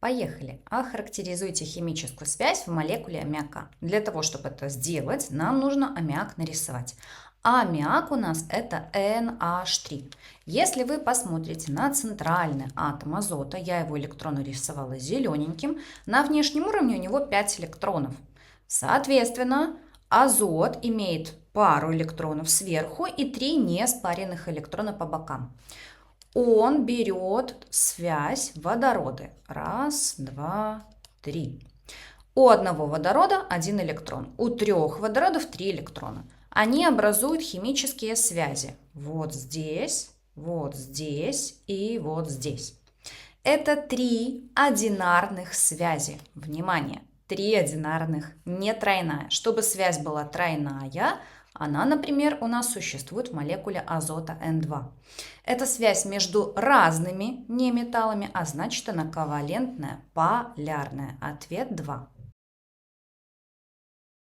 Поехали. Охарактеризуйте химическую связь в молекуле аммиака. Для того, чтобы это сделать, нам нужно аммиак нарисовать. А аммиак у нас это NH3. Если вы посмотрите на центральный атом азота, я его электроны рисовала зелененьким, на внешнем уровне у него 5 электронов. Соответственно, азот имеет пару электронов сверху и 3 неспаренных электрона по бокам. Он берет связь водороды. Раз, два, три. У одного водорода 1 электрон, у 3 водородов 3 электрона. Они образуют химические связи. Вот здесь и вот здесь. Это 3 одинарных связи. Внимание! 3 одинарных, не тройная. Чтобы связь была тройная, она, например, у нас существует в молекуле азота N2. Это связь между разными неметаллами, а значит она ковалентная, полярная. Ответ 2.